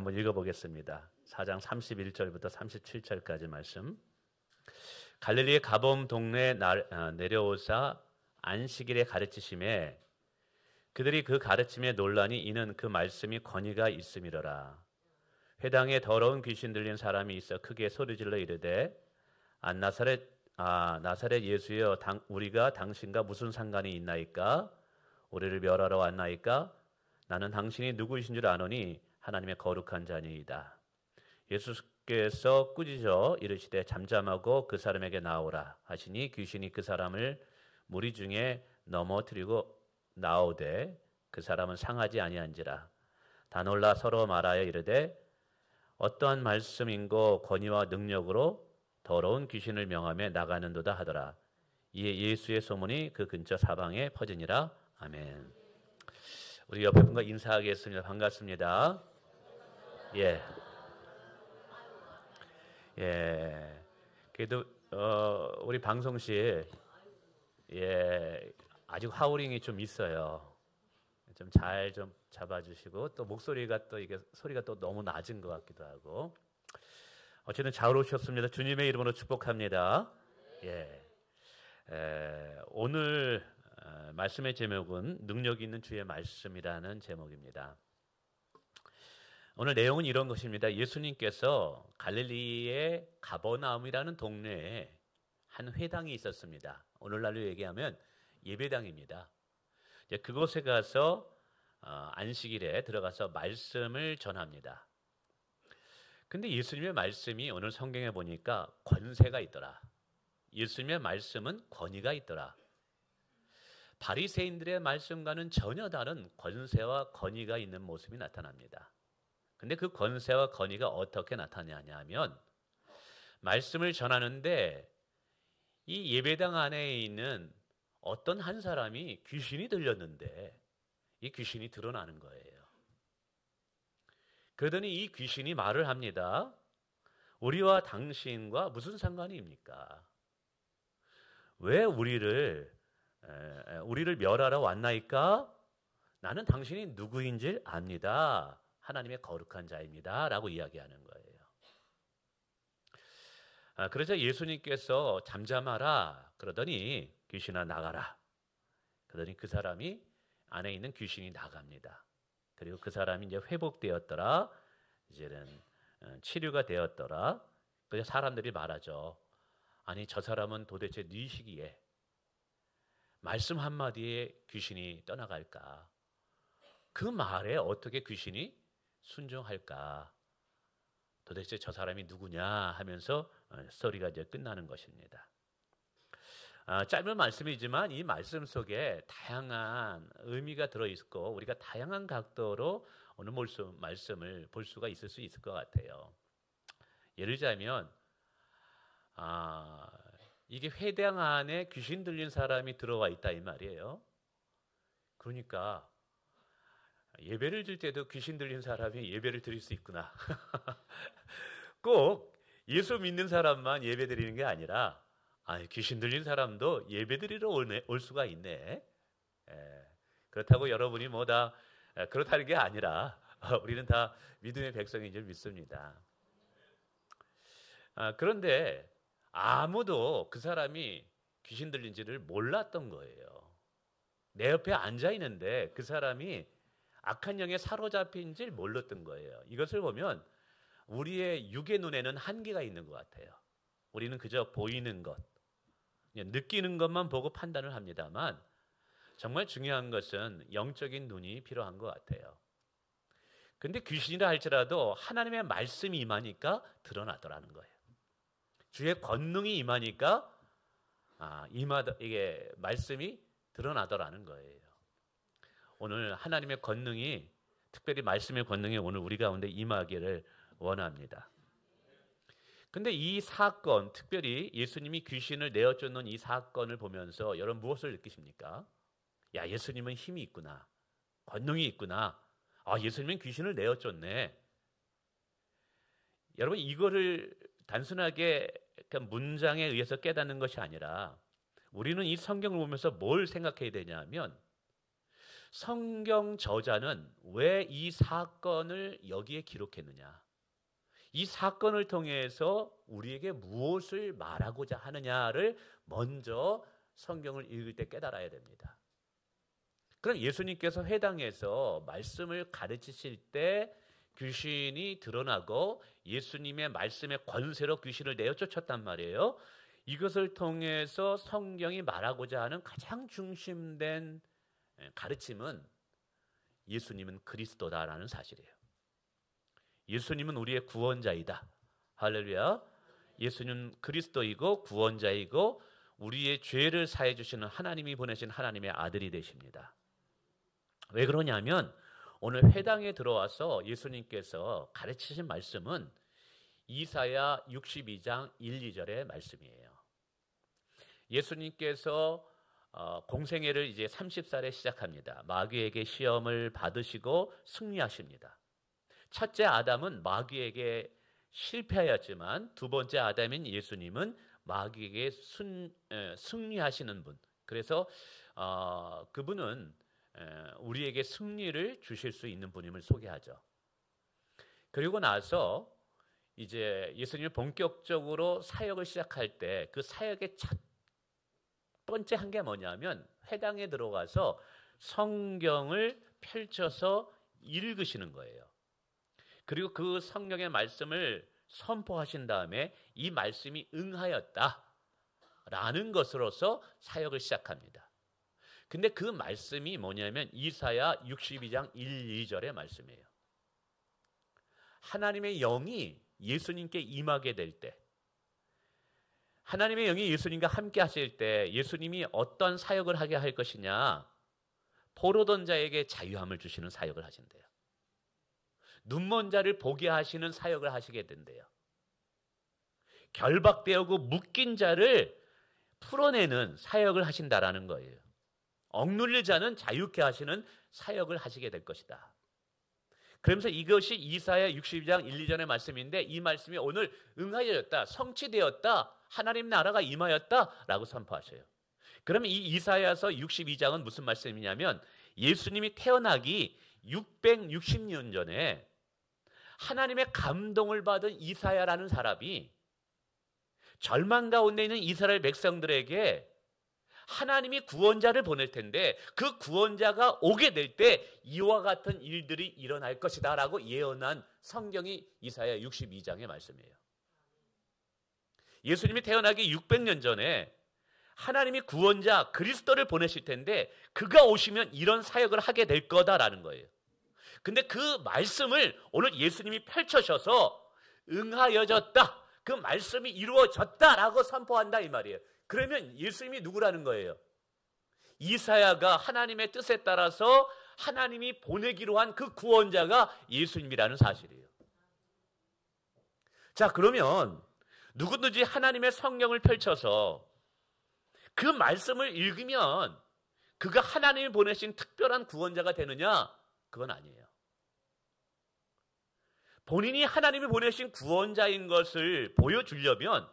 한번 읽어보겠습니다. 4장 31절부터 37절까지 말씀. 갈릴리 가버나움 동네에 내려오사 안식일에 가르치심에 그들이 그 가르침에 놀라니 이는 그 말씀이 권위가 있음이로라. 회당에 더러운 귀신 들린 사람이 있어 크게 소리질러 이르되 나사렛 예수여 우리가 당신과 무슨 상관이 있나이까? 우리를 멸하러 왔나이까? 나는 당신이 누구이신 줄 아노니 하나님의 거룩한 자니이다. 예수께서 꾸짖어 이르시되 잠잠하고 그 사람에게 나오라 하시니 귀신이 그 사람을 무리 중에 넘어뜨리고 나오되 그 사람은 상하지 아니한지라. 다 놀라 서로 말하여 이르되 어떠한 말씀인고 권위와 능력으로 더러운 귀신을 명하며 나가는도다 하더라. 이에 예수의 소문이 그 근처 사방에 퍼지니라. 아멘. 우리 옆에 분과 인사하겠습니다. 반갑습니다. 예. 그래도 우리 방송실 아직 하우링이 좀 있어요. 좀 잘 좀 잡아주시고 또 목소리가 또 이게 소리가 또 너무 낮은 것 같기도 하고. 어쨌든 잘 오셨습니다. 주님의 이름으로 축복합니다. 오늘 말씀의 제목은 능력 있는 주의 말씀이라는 제목입니다. 오늘 내용은 이런 것입니다. 예수님께서 갈릴리의 가버나움이라는 동네에 한 회당이 있었습니다. 오늘날로 얘기하면 예배당입니다. 이제 그곳에 가서 안식일에 들어가서 말씀을 전합니다. 근데 예수님의 말씀이 오늘 성경에 보니까 권세가 있더라. 예수님의 말씀은 권위가 있더라. 바리새인들의 말씀과는 전혀 다른 권세와 권위가 있는 모습이 나타납니다. 근데 그 권세와 권위가 어떻게 나타나냐 하면 말씀을 전하는데 이 예배당 안에 있는 어떤 한 사람이 귀신이 들렸는데 이 귀신이 드러나는 거예요. 그러더니 이 귀신이 말을 합니다. 우리와 당신과 무슨 상관입니까? 왜 우리를 멸하러 왔나이까? 나는 당신이 누구인지 압니다. 하나님의 거룩한 자입니다. 라고 이야기하는 거예요. 그래서 예수님께서 잠잠하라 그러더니 귀신아 나가라. 그러더니 그 사람이 안에 있는 귀신이 나갑니다. 그리고 그 사람이 이제 회복되었더라. 이제는 치료가 되었더라. 그래서 사람들이 말하죠. 아니 저 사람은 도대체 네 시기에 말씀 한마디에 귀신이 떠나갈까? 그 말에 어떻게 귀신이 순종할까? 도대체 저 사람이 누구냐 하면서 스토리가 이제 끝나는 것입니다. 짧은 말씀이지만 이 말씀 속에 다양한 의미가 들어있고 우리가 다양한 각도로 오늘 말씀을 볼 수가 있을 수 있을 것 같아요. 예를 들자면 이게 회당 안에 귀신 들린 사람이 들어와 있다 이 말이에요. 그러니까 예배를 드릴 때도 귀신 들린 사람이 예배를 드릴 수 있구나. 꼭 예수 믿는 사람만 예배 드리는 게 아니라 귀신 들린 사람도 예배 드리러 올 수가 있네. 그렇다고 여러분이 뭐 다 그렇다는 게 아니라 우리는 다 믿음의 백성인 줄 믿습니다. 그런데 아무도 그 사람이 귀신 들린지를 몰랐던 거예요. 내 옆에 앉아 있는데 그 사람이 악한 영에 사로잡힌 줄 몰랐던 거예요. 이것을 보면 우리의 육의 눈에는 한계가 있는 것 같아요. 우리는 그저 보이는 것, 느끼는 것만 보고 판단을 합니다만 정말 중요한 것은 영적인 눈이 필요한 것 같아요. 근데 귀신이라 할지라도 하나님의 말씀이 임하니까 드러나더라는 거예요. 주의 권능이 임하니까 이게 말씀이 드러나더라는 거예요. 오늘 하나님의 권능이 특별히 말씀의 권능이 오늘 우리 가운데 임하기를 원합니다. 근데 이 사건, 특별히 예수님이 귀신을 내어쫓는 이 사건을 보면서 여러분 무엇을 느끼십니까? 야, 예수님은 힘이 있구나. 권능이 있구나. 예수님은 귀신을 내어쫓네. 여러분 이거를 단순하게 문장에 의해서 깨닫는 것이 아니라 우리는 이 성경을 보면서 뭘 생각해야 되냐면 성경 저자는 왜 이 사건을 여기에 기록했느냐? 이 사건을 통해서 우리에게 무엇을 말하고자 하느냐를 먼저 성경을 읽을 때 깨달아야 됩니다. 그럼 예수님께서 회당에서 말씀을 가르치실 때 귀신이 드러나고 예수님의 말씀의 권세로 귀신을 내어 쫓았단 말이에요. 이것을 통해서 성경이 말하고자 하는 가장 중심된 가르침은 예수님은 그리스도다라는 사실이에요. 예수님은 우리의 구원자이다. 할렐루야. 예수님은 그리스도이고 구원자이고 우리의 죄를 사해 주시는 하나님이 보내신 하나님의 아들이 되십니다. 왜 그러냐면 오늘 회당에 들어와서 예수님께서 가르치신 말씀은 이사야 62장 1, 2절의 말씀이에요. 예수님께서 공생애를 이제 30살에 시작합니다. 마귀에게 시험을 받으시고 승리하십니다. 첫째 아담은 마귀에게 실패하였지만 두 번째 아담인 예수님은 마귀에게 승리하시는 분. 그래서 그분은 우리에게 승리를 주실 수 있는 분임을 소개하죠. 그리고 나서 이제 예수님이 본격적으로 사역을 시작할 때 그 사역의 첫 번째 한 게 뭐냐면 회당에 들어가서 성경을 펼쳐서 읽으시는 거예요. 그리고 그 성경의 말씀을 선포하신 다음에 이 말씀이 응하였다라는 것으로서 사역을 시작합니다. 근데 그 말씀이 뭐냐면 이사야 62장 1, 2절의 말씀이에요. 하나님의 영이 예수님께 임하게 될 때, 하나님의 영이 예수님과 함께 하실 때 예수님이 어떤 사역을 하게 할 것이냐? 포로던 자에게 자유함을 주시는 사역을 하신대요. 눈먼 자를 보게 하시는 사역을 하시게 된대요. 결박되고 묶인 자를 풀어내는 사역을 하신다라는 거예요. 억눌릴 자는 자유케 하시는 사역을 하시게 될 것이다. 그러면서 이것이 이사야 62장 1, 2절의 말씀인데 이 말씀이 오늘 응하여졌다, 성취되었다, 하나님 나라가 임하였다라고 선포하셔요. 그러면 이 이사야서 62장은 무슨 말씀이냐면 예수님이 태어나기 660년 전에 하나님의 감동을 받은 이사야라는 사람이 절망 가운데 있는 이스라엘 백성들에게 하나님이 구원자를 보낼 텐데 그 구원자가 오게 될 때 이와 같은 일들이 일어날 것이다 라고 예언한 성경이 이사야 62장의 말씀이에요. 예수님이 태어나기 600년 전에 하나님이 구원자 그리스도를 보내실 텐데 그가 오시면 이런 사역을 하게 될 거다라는 거예요. 근데 그 말씀을 오늘 예수님이 펼쳐셔서 응하여졌다, 그 말씀이 이루어졌다라고 선포한다 이 말이에요. 그러면 예수님이 누구라는 거예요? 이사야가 하나님의 뜻에 따라서 하나님이 보내기로 한 그 구원자가 예수님이라는 사실이에요. 자, 그러면 누구든지 하나님의 성경을 펼쳐서 그 말씀을 읽으면 그가 하나님이 보내신 특별한 구원자가 되느냐? 그건 아니에요. 본인이 하나님이 보내신 구원자인 것을 보여주려면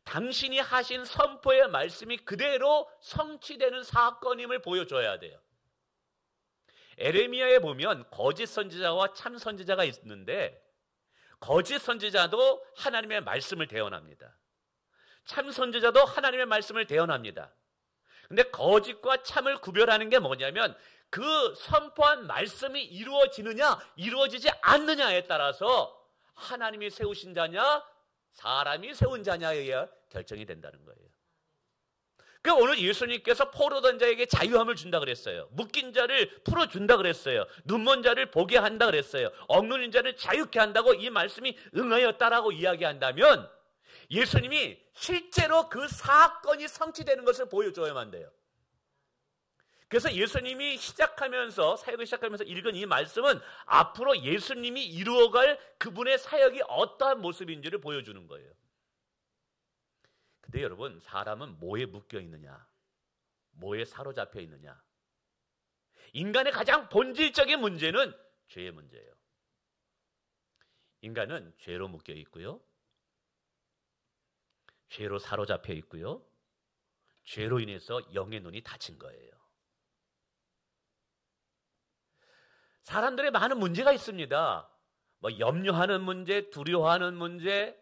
당신이 하신 선포의 말씀이 그대로 성취되는 사건임을 보여줘야 돼요. 에레미야에 보면 거짓 선지자와 참 선지자가 있는데 거짓 선지자도 하나님의 말씀을 대언합니다. 참 선지자도 하나님의 말씀을 대언합니다. 근데 거짓과 참을 구별하는 게 뭐냐면 그 선포한 말씀이 이루어지느냐 이루어지지 않느냐에 따라서 하나님이 세우신 자냐 사람이 세운 자냐에 의해 결정이 된다는 거예요. 그러니까 오늘 예수님께서 포로던 자에게 자유함을 준다 그랬어요. 묶인 자를 풀어준다 그랬어요. 눈먼 자를 보게 한다 그랬어요. 억눌린 자를 자유케 한다고 이 말씀이 응하였다라고 이야기한다면 예수님이 실제로 그 사건이 성취되는 것을 보여줘야만 돼요. 그래서 예수님이 시작하면서 사역을 시작하면서 읽은 이 말씀은 앞으로 예수님이 이루어갈 그분의 사역이 어떠한 모습인지를 보여주는 거예요. 근데 여러분, 사람은 뭐에 묶여 있느냐? 뭐에 사로잡혀 있느냐? 인간의 가장 본질적인 문제는 죄의 문제예요. 인간은 죄로 묶여 있고요. 죄로 사로잡혀 있고요. 죄로 인해서 영의 눈이 닫힌 거예요. 사람들의 많은 문제가 있습니다. 뭐 염려하는 문제, 두려워하는 문제.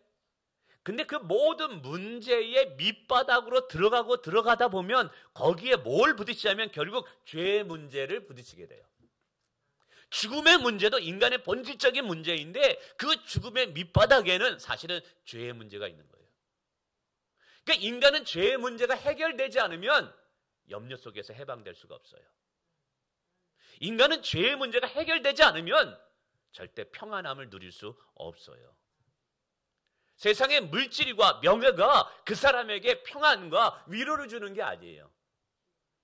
근데 그 모든 문제의 밑바닥으로 들어가다 보면 거기에 뭘 부딪히냐면 결국 죄의 문제를 부딪히게 돼요. 죽음의 문제도 인간의 본질적인 문제인데 그 죽음의 밑바닥에는 사실은 죄의 문제가 있는 거예요. 그러니까 인간은 죄의 문제가 해결되지 않으면 염려 속에서 해방될 수가 없어요. 인간은 죄의 문제가 해결되지 않으면 절대 평안함을 누릴 수 없어요. 세상의 물질과 명예가 그 사람에게 평안과 위로를 주는 게 아니에요.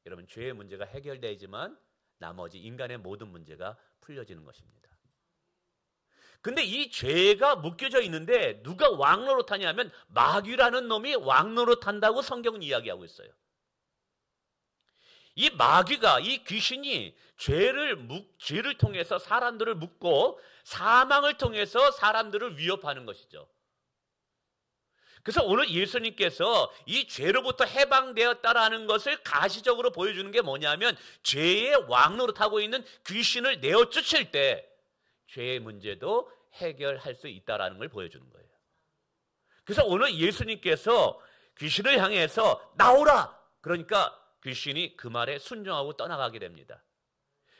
여러분, 죄의 문제가 해결되지만 나머지 인간의 모든 문제가 풀려지는 것입니다. 근데 이 죄가 묶여져 있는데 누가 왕노릇하냐 하면 마귀라는 놈이 왕노릇한다고 성경은 이야기하고 있어요. 이 마귀가, 이 귀신이 죄를 통해서 사람들을 묶고 사망을 통해서 사람들을 위협하는 것이죠. 그래서 오늘 예수님께서 이 죄로부터 해방되었다라는 것을 가시적으로 보여주는 게 뭐냐면 죄의 왕노릇하고 있는 귀신을 내어 쫓을 때 죄의 문제도 해결할 수 있다라는 걸 보여주는 거예요. 그래서 오늘 예수님께서 귀신을 향해서 나오라! 그러니까 귀신이 그 말에 순종하고 떠나가게 됩니다.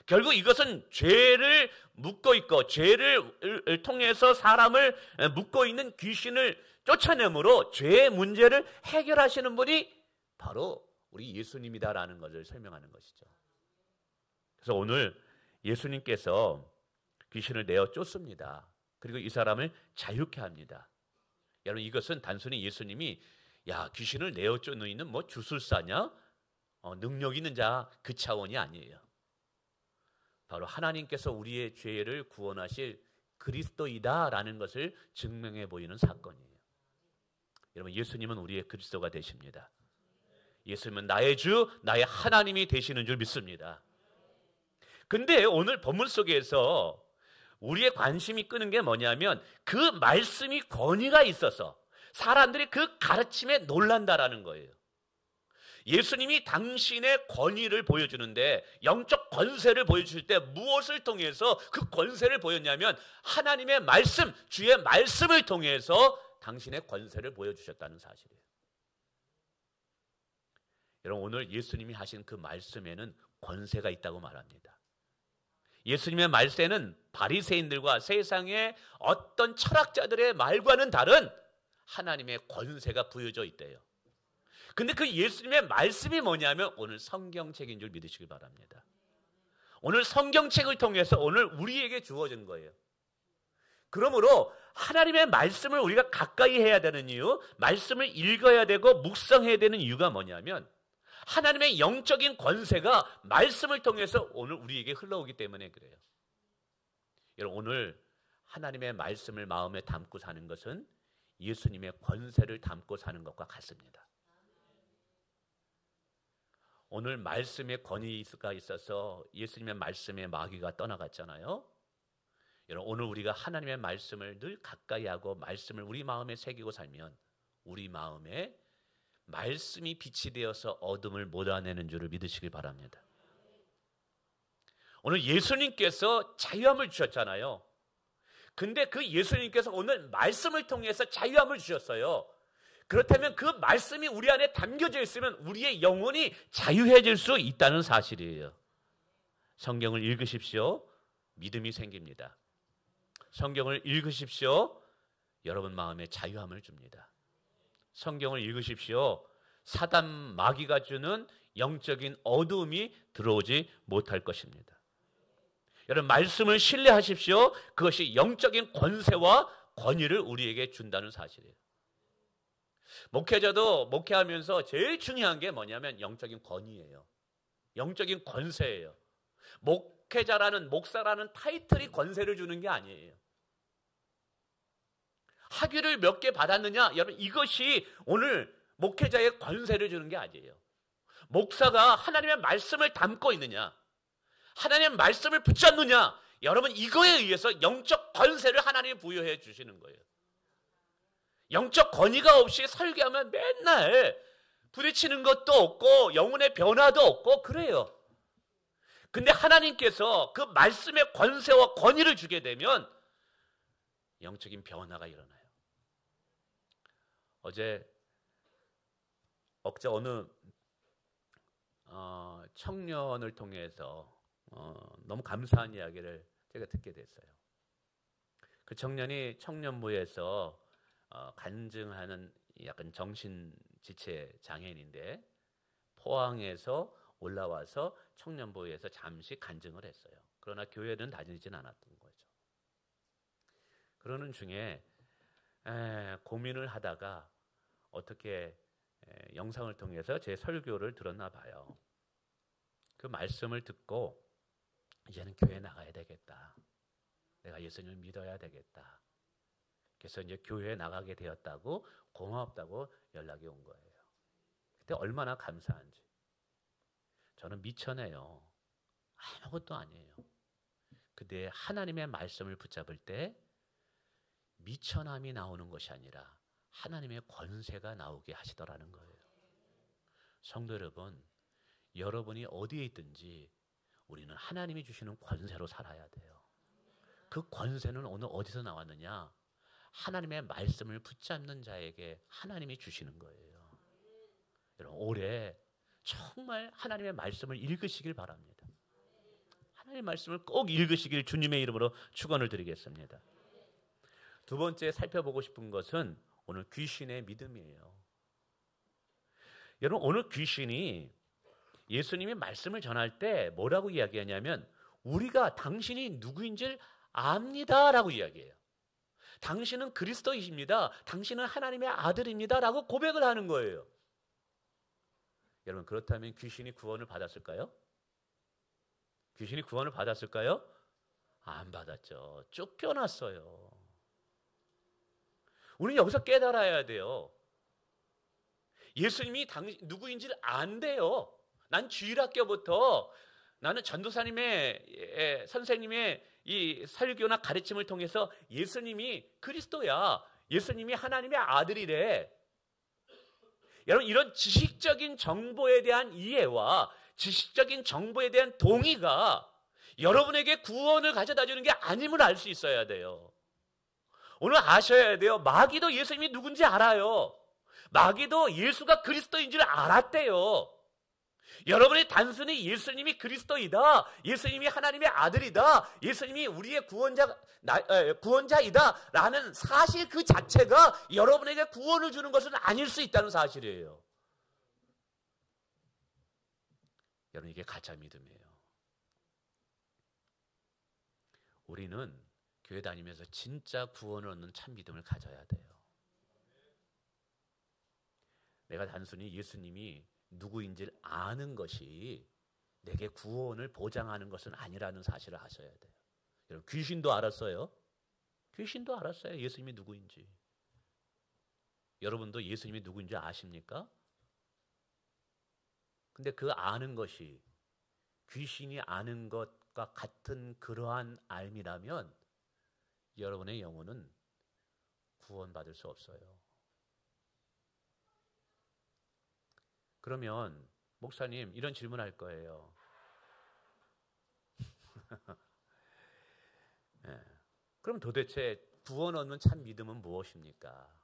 결국 이것은 죄를 묶고 있고 죄를 통해서 사람을 묶고 있는 귀신을 쫓아내므로 죄의 문제를 해결하시는 분이 바로 우리 예수님이다라는 것을 설명하는 것이죠. 그래서 오늘 예수님께서 귀신을 내어 쫓습니다. 그리고 이 사람을 자유케 합니다. 여러분, 이것은 단순히 예수님이 귀신을 내어 쫓는 뭐 주술사냐? 능력 있는 자, 그 차원이 아니에요. 바로 하나님께서 우리의 죄를 구원하실 그리스도이다라는 것을 증명해 보이는 사건이에요. 여러분, 예수님은 우리의 그리스도가 되십니다. 예수님은 나의 주, 나의 하나님이 되시는 줄 믿습니다. 근데 오늘 본문 속에서 우리의 관심이 끄는 게 뭐냐면 그 말씀이 권위가 있어서 사람들이 그 가르침에 놀란다라는 거예요. 예수님이 당신의 권위를 보여주는데 영적 권세를 보여줄 때 무엇을 통해서 그 권세를 보였냐면 하나님의 말씀, 주의 말씀을 통해서 당신의 권세를 보여주셨다는 사실이에요. 여러분, 오늘 예수님이 하신 그 말씀에는 권세가 있다고 말합니다. 예수님의 말씀에는 바리새인들과 세상의 어떤 철학자들의 말과는 다른 하나님의 권세가 부여져 있대요. 근데 그 예수님의 말씀이 뭐냐면 오늘 성경책인 줄 믿으시길 바랍니다. 오늘 성경책을 통해서 오늘 우리에게 주어진 거예요. 그러므로 하나님의 말씀을 우리가 가까이 해야 되는 이유, 말씀을 읽어야 되고 묵상해야 되는 이유가 뭐냐면 하나님의 영적인 권세가 말씀을 통해서 오늘 우리에게 흘러오기 때문에 그래요. 여러분, 오늘 하나님의 말씀을 마음에 담고 사는 것은 예수님의 권세를 담고 사는 것과 같습니다. 오늘 말씀의 권위가 있어서 예수님의 말씀에 마귀가 떠나갔잖아요. 여러분, 오늘 우리가 하나님의 말씀을 늘 가까이 하고 말씀을 우리 마음에 새기고 살면 우리 마음에 말씀이 빛이 되어서 어둠을 몰아내는 줄을 믿으시길 바랍니다. 오늘 예수님께서 자유함을 주셨잖아요. 근데 그 예수님께서 오늘 말씀을 통해서 자유함을 주셨어요. 그렇다면 그 말씀이 우리 안에 담겨져 있으면 우리의 영혼이 자유해질 수 있다는 사실이에요. 성경을 읽으십시오. 믿음이 생깁니다. 성경을 읽으십시오. 여러분 마음에 자유함을 줍니다. 성경을 읽으십시오. 사단 마귀가 주는 영적인 어두움이 들어오지 못할 것입니다. 여러분, 말씀을 신뢰하십시오. 그것이 영적인 권세와 권위를 우리에게 준다는 사실이에요. 목회자도 목회하면서 제일 중요한 게 뭐냐면 영적인 권위예요. 영적인 권세예요. 목회자라는, 목사라는 타이틀이 권세를 주는 게 아니에요. 학위를 몇 개 받았느냐? 여러분, 이것이 오늘 목회자의 권세를 주는 게 아니에요. 목사가 하나님의 말씀을 담고 있느냐? 하나님의 말씀을 붙잡느냐? 여러분, 이거에 의해서 영적 권세를 하나님이 부여해 주시는 거예요. 영적 권위가 없이 설교하면 맨날 부딪히는 것도 없고 영혼의 변화도 없고 그래요. 근데 하나님께서 그 말씀의 권세와 권위를 주게 되면 영적인 변화가 일어나요. 어제 어느 청년을 통해서 너무 감사한 이야기를 제가 듣게 됐어요. 그 청년이 청년부에서 간증하는 약간 정신지체 장애인인데 포항에서 올라와서 청년부에서 잠시 간증을 했어요. 그러나 교회는 다니진 않았던 거죠. 그러는 중에 고민을 하다가 어떻게 영상을 통해서 제 설교를 들었나 봐요. 그 말씀을 듣고 이제는 교회 나가야 되겠다. 내가 예수님을 믿어야 되겠다. 그래서 이제 교회에 나가게 되었다고 고맙다고 연락이 온 거예요. 그때 얼마나 감사한지. 저는 미천해요. 아무것도 아니에요. 근데 하나님의 말씀을 붙잡을 때 미천함이 나오는 것이 아니라 하나님의 권세가 나오게 하시더라는 거예요. 성도 여러분, 여러분이 어디에 있든지 우리는 하나님이 주시는 권세로 살아야 돼요. 그 권세는 오늘 어디서 나왔느냐? 하나님의 말씀을 붙잡는 자에게 하나님이 주시는 거예요. 여러분, 올해 정말 하나님의 말씀을 읽으시길 바랍니다. 하나님의 말씀을 꼭 읽으시길 주님의 이름으로 축원을 드리겠습니다. 두 번째 살펴보고 싶은 것은 오늘 귀신의 믿음이에요. 여러분, 오늘 귀신이 예수님이 말씀을 전할 때 뭐라고 이야기하냐면 우리가 당신이 누구인지를 압니다 라고 이야기해요. 당신은 그리스도이십니다. 당신은 하나님의 아들입니다 라고 고백을 하는 거예요. 여러분, 그렇다면 귀신이 구원을 받았을까요? 귀신이 구원을 받았을까요? 안 받았죠. 쫓겨났어요. 우리는 여기서 깨달아야 돼요. 예수님이 누구인지를 안대요. 난 주일학교부터 나는 전도사님의 선생님의 이 설교나 가르침을 통해서 예수님이 그리스도야. 예수님이 하나님의 아들이래. 여러분, 이런 지식적인 정보에 대한 이해와 지식적인 정보에 대한 동의가 여러분에게 구원을 가져다 주는 게 아님을 알 수 있어야 돼요. 오늘 아셔야 돼요. 마귀도 예수님이 누군지 알아요. 마귀도 예수가 그리스도인 줄 알았대요. 여러분이 단순히 예수님이 그리스도이다, 예수님이 하나님의 아들이다, 예수님이 우리의 구원자이다 라는 사실 그 자체가 여러분에게 구원을 주는 것은 아닐 수 있다는 사실이에요. 여러분, 이게 가짜 믿음이에요. 우리는 교회 다니면서 진짜 구원을 얻는 참 믿음을 가져야 돼요. 내가 단순히 예수님이 누구인지를 아는 것이 내게 구원을 보장하는 것은 아니라는 사실을 아셔야 돼요. 여러분, 귀신도 알았어요. 귀신도 알았어요. 예수님이 누구인지. 여러분도 예수님이 누구인지 아십니까? 근데 그 아는 것이 귀신이 아는 것과 같은 그러한 알미라면 여러분의 영혼은 구원받을 수 없어요. 그러면 목사님, 이런 질문할 거예요. 네. 그럼 도대체 구원 얻는 참 믿음은 무엇입니까?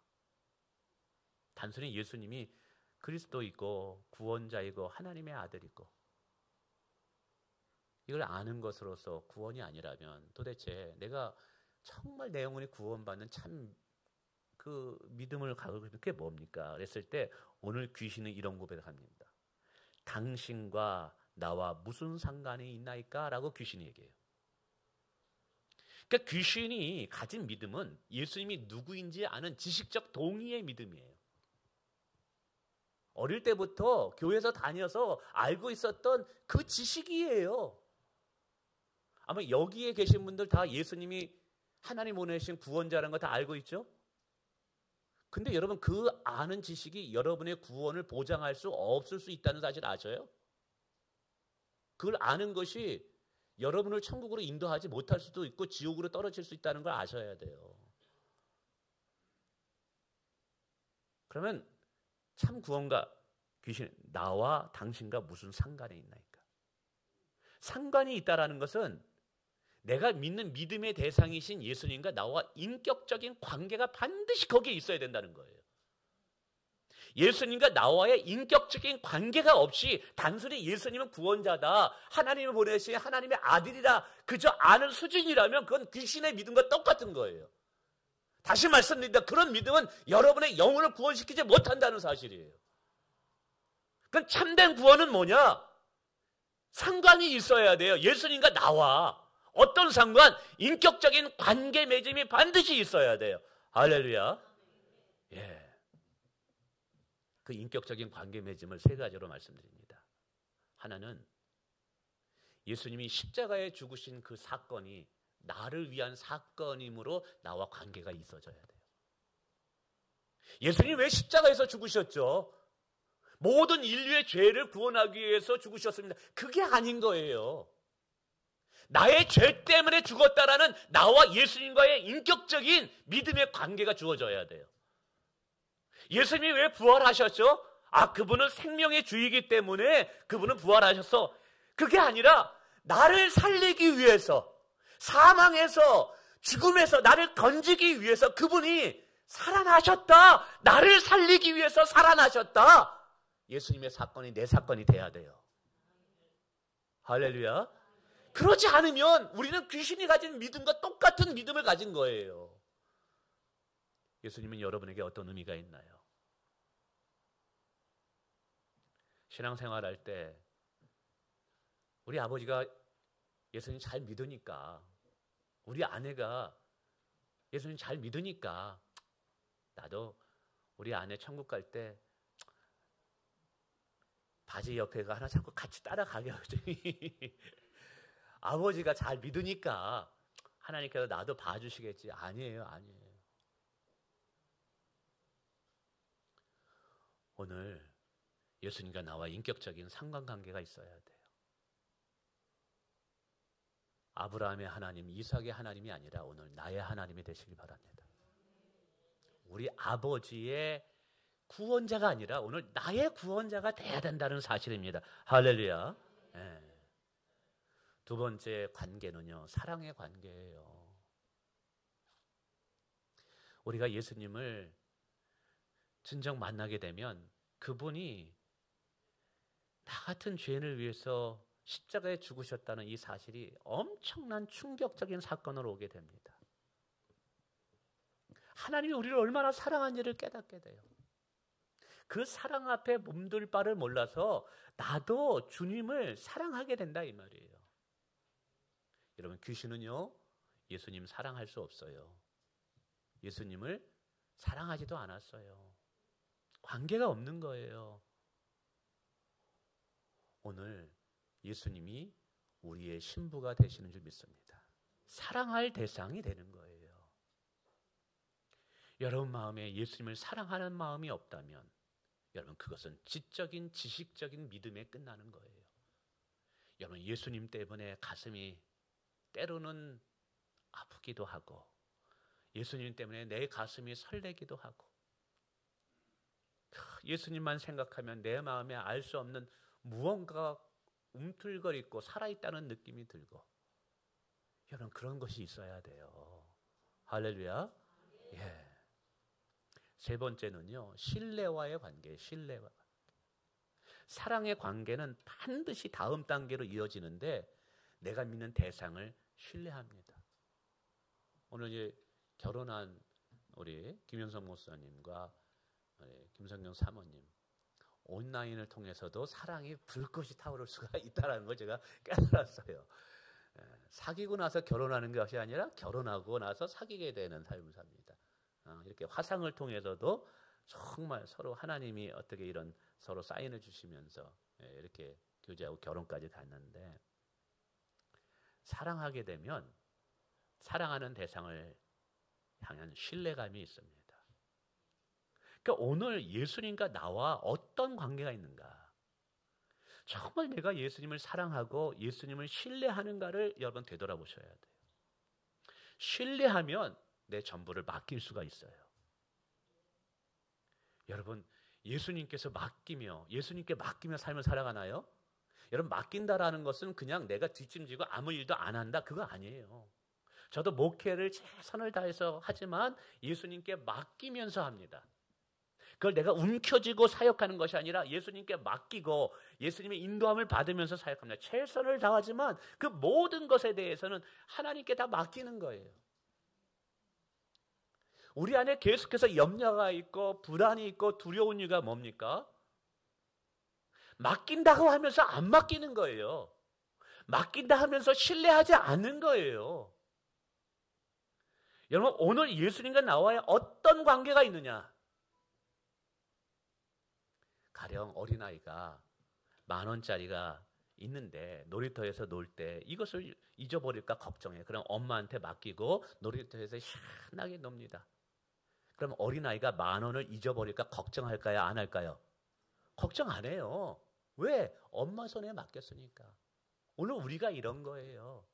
단순히 예수님이 그리스도이고 구원자이고 하나님의 아들이고 이걸 아는 것으로서 구원이 아니라면 도대체 내가 정말 내 영혼이 구원받는 참 그 믿음을 가지고 있는 게 뭡니까? 그랬을 때 오늘 귀신은 이런 고백을 합니다. 당신과 나와 무슨 상관이 있나이까? 라고 귀신이 얘기해요. 그러니까 귀신이 가진 믿음은 예수님이 누구인지 아는 지식적 동의의 믿음이에요. 어릴 때부터 교회에서 다녀서 알고 있었던 그 지식이에요. 아마 여기에 계신 분들 다 예수님이 하나님 보내신 구원자라는 거 다 알고 있죠? 근데 여러분, 그 아는 지식이 여러분의 구원을 보장할 수 없을 수 있다는 사실 아셔요? 그걸 아는 것이 여러분을 천국으로 인도하지 못할 수도 있고 지옥으로 떨어질 수 있다는 걸 아셔야 돼요. 그러면 참 구원과 귀신, 나와 당신과 무슨 상관이 있나이까? 상관이 있다라는 것은 내가 믿는 믿음의 대상이신 예수님과 나와 인격적인 관계가 반드시 거기에 있어야 된다는 거예요. 예수님과 나와의 인격적인 관계가 없이 단순히 예수님은 구원자다, 하나님을 보내신 하나님의 아들이라 그저 아는 수준이라면 그건 귀신의 믿음과 똑같은 거예요. 다시 말씀드립니다. 그런 믿음은 여러분의 영혼을 구원시키지 못한다는 사실이에요. 그럼 참된 구원은 뭐냐? 상관이 있어야 돼요. 예수님과 나와. 어떤 상관? 인격적인 관계 맺음이 반드시 있어야 돼요. 할렐루야. 예. 그 인격적인 관계 맺음을 세 가지로 말씀드립니다. 하나는 예수님이 십자가에 죽으신 그 사건이 나를 위한 사건이므로 나와 관계가 있어져야 돼요. 예수님이 왜 십자가에서 죽으셨죠? 모든 인류의 죄를 구원하기 위해서 죽으셨습니다. 그게 아닌 거예요. 나의 죄 때문에 죽었다라는 나와 예수님과의 인격적인 믿음의 관계가 주어져야 돼요. 예수님이 왜 부활하셨죠? 그분은 생명의 주이기 때문에 그분은 부활하셨어. 그게 아니라 나를 살리기 위해서, 사망에서, 죽음에서 나를 건지기 위해서 그분이 살아나셨다. 나를 살리기 위해서 살아나셨다. 예수님의 사건이 내 사건이 돼야 돼요. 할렐루야. 그러지 않으면 우리는 귀신이 가진 믿음과 똑같은 믿음을 가진 거예요. 예수님은 여러분에게 어떤 의미가 있나요? 신앙생활할 때 우리 아버지가 예수님 잘 믿으니까, 우리 아내가 예수님 잘 믿으니까 나도 우리 아내 천국 갈 때 바지 옆에가 하나 자꾸 같이 따라가게 하지. 아버지가 잘 믿으니까 하나님께서 나도 봐주시겠지. 아니에요. 오늘 예수님과 나와 인격적인 상관관계가 있어야 돼요. 아브라함의 하나님, 이삭의 하나님이 아니라 오늘 나의 하나님이 되시길 바랍니다. 우리 아버지의 구원자가 아니라 오늘 나의 구원자가 돼야 된다는 사실입니다. 할렐루야. 네. 두 번째 관계는요, 사랑의 관계예요. 우리가 예수님을 진정 만나게 되면 그분이 나 같은 죄인을 위해서 십자가에 죽으셨다는 이 사실이 엄청난 충격적인 사건으로 오게 됩니다. 하나님이 우리를 얼마나 사랑한지를 깨닫게 돼요. 그 사랑 앞에 몸둘 바를 몰라서 나도 주님을 사랑하게 된다 이 말이에요. 여러분, 귀신은요 예수님 사랑할 수 없어요. 예수님을 사랑하지도 않았어요. 관계가 없는 거예요. 오늘 예수님이 우리의 신부가 되시는 줄 믿습니다. 사랑할 대상이 되는 거예요. 여러분 마음에 예수님을 사랑하는 마음이 없다면 여러분 그것은 지적인 지식적인 믿음에 끝나는 거예요. 여러분 예수님 때문에 가슴이 때로는 아프기도 하고 예수님 때문에 내 가슴이 설레기도 하고 예수님만 생각하면 내 마음에 알 수 없는 무언가가 움틀거리고 살아있다는 느낌이 들고 여러분 그런 것이 있어야 돼요. 할렐루야. 예. 세 번째는요, 신뢰와의 관계, 신뢰와 관계. 사랑의 관계는 반드시 다음 단계로 이어지는데 내가 믿는 대상을 신뢰합니다. 오늘 이제 결혼한 우리 김현성 목사님과 김성경 사모님 온라인을 통해서도 사랑이 불꽃이 타오를 수가 있다는 걸 제가 깨달았어요. 사귀고 나서 결혼하는 것이 아니라 결혼하고 나서 사귀게 되는 삶을 삽니다. 이렇게 화상을 통해서도 정말 서로 하나님이 어떻게 이런 서로 사인을 주시면서 이렇게 교제하고 결혼까지 갔는데 사랑하게 되면 사랑하는 대상을 향한 신뢰감이 있습니다. 그러니까 오늘 예수님과 나와 어떤 관계가 있는가? 정말 내가 예수님을 사랑하고 예수님을 신뢰하는가를 여러분 되돌아보셔야 돼요. 신뢰하면 내 전부를 맡길 수가 있어요. 여러분 예수님께 맡기며 삶을 살아가나요? 여러분, 맡긴다라는 것은 그냥 내가 뒷짐지고 아무 일도 안 한다, 그거 아니에요. 저도 목회를 최선을 다해서 하지만 예수님께 맡기면서 합니다. 그걸 내가 움켜쥐고 사역하는 것이 아니라 예수님께 맡기고 예수님의 인도함을 받으면서 사역합니다. 최선을 다하지만 그 모든 것에 대해서는 하나님께 다 맡기는 거예요. 우리 안에 계속해서 염려가 있고 불안이 있고 두려운 이유가 뭡니까? 맡긴다고 하면서 안 맡기는 거예요. 맡긴다 하면서 신뢰하지 않는 거예요. 여러분, 오늘 예수님과 나와의 어떤 관계가 있느냐? 가령 어린아이가 10,000원짜리가 있는데 놀이터에서 놀 때 이것을 잊어버릴까 걱정해. 그럼 엄마한테 맡기고 놀이터에서 신나게 놉니다. 그럼 어린아이가 10,000원을 잊어버릴까 걱정할까요? 안 할까요? 걱정 안 해요. 왜? 엄마 손에 맡겼으니까. 오늘 우리가 이런 거예요.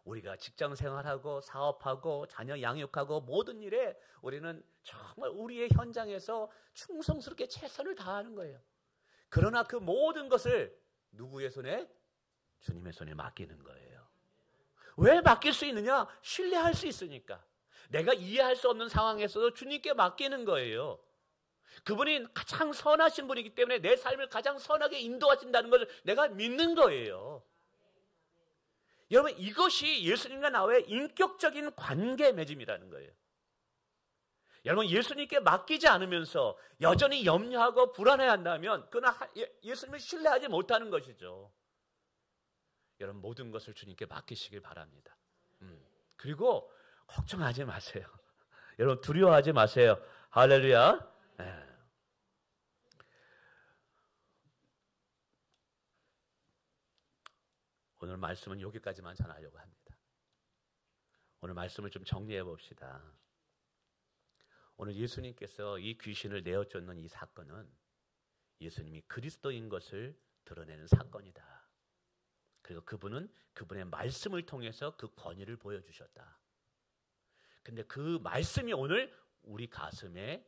우리가 직장 생활하고 사업하고 자녀 양육하고 모든 일에 우리는 정말 우리의 현장에서 충성스럽게 최선을 다하는 거예요. 그러나 그 모든 것을 누구의 손에? 주님의 손에 맡기는 거예요. 왜 맡길 수 있느냐? 신뢰할 수 있으니까. 내가 이해할 수 없는 상황에서도 주님께 맡기는 거예요. 그분이 가장 선하신 분이기 때문에 내 삶을 가장 선하게 인도하신다는 것을 내가 믿는 거예요. 여러분, 이것이 예수님과 나와의 인격적인 관계 맺음이라는 거예요. 여러분, 예수님께 맡기지 않으면서 여전히 염려하고 불안해한다면 그는 예수님을 신뢰하지 못하는 것이죠. 여러분, 모든 것을 주님께 맡기시길 바랍니다. 그리고 걱정하지 마세요. 여러분, 두려워하지 마세요. 할렐루야. 네. 오늘 말씀은 여기까지만 전하려고 합니다. 오늘 말씀을 좀 정리해 봅시다. 오늘 예수님께서 이 귀신을 내어쫓는 이 사건은 예수님이 그리스도인 것을 드러내는 사건이다. 그리고 그분은 그분의 말씀을 통해서 그 권위를 보여주셨다. 근데 그 말씀이 오늘 우리 가슴에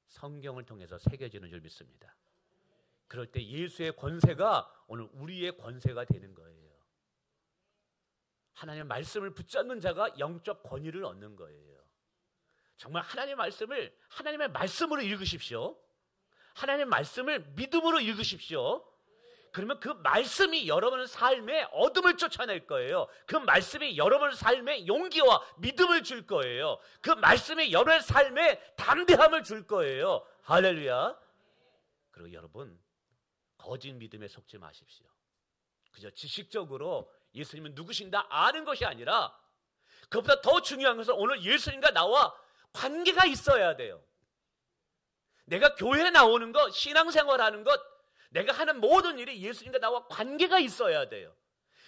성경을 통해서 새겨지는 줄 믿습니다. 그럴 때 예수의 권세가 오늘 우리의 권세가 되는 거예요. 하나님의 말씀을 붙잡는 자가 영적 권위를 얻는 거예요. 정말 하나님의 말씀을 하나님의 말씀으로 읽으십시오. 하나님의 말씀을 믿음으로 읽으십시오. 그러면 그 말씀이 여러분 삶에 어둠을 쫓아낼 거예요. 그 말씀이 여러분 삶에 용기와 믿음을 줄 거예요. 그 말씀이 여러분 삶에 담대함을 줄 거예요. 할렐루야. 그리고 여러분, 거짓 믿음에 속지 마십시오. 그저 지식적으로 예수님은 누구신가 아는 것이 아니라 그것보다 더 중요한 것은 오늘 예수님과 나와 관계가 있어야 돼요. 내가 교회에 나오는 것, 신앙생활하는 것, 내가 하는 모든 일이 예수님과 나와 관계가 있어야 돼요.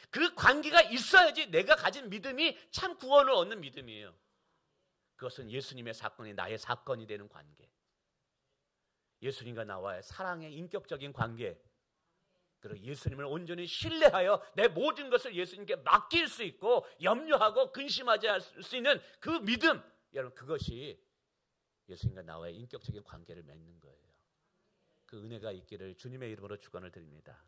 그 관계가 있어야지 내가 가진 믿음이 참 구원을 얻는 믿음이에요. 그것은 예수님의 사건이 나의 사건이 되는 관계. 예수님과 나와의 사랑의 인격적인 관계. 그리고 예수님을 온전히 신뢰하여 내 모든 것을 예수님께 맡길 수 있고 염려하고 근심하지 않을 수 있는 그 믿음. 여러분, 그것이 예수님과 나와의 인격적인 관계를 맺는 거예요. 그 은혜가 있기를 주님의 이름으로 축원을 드립니다.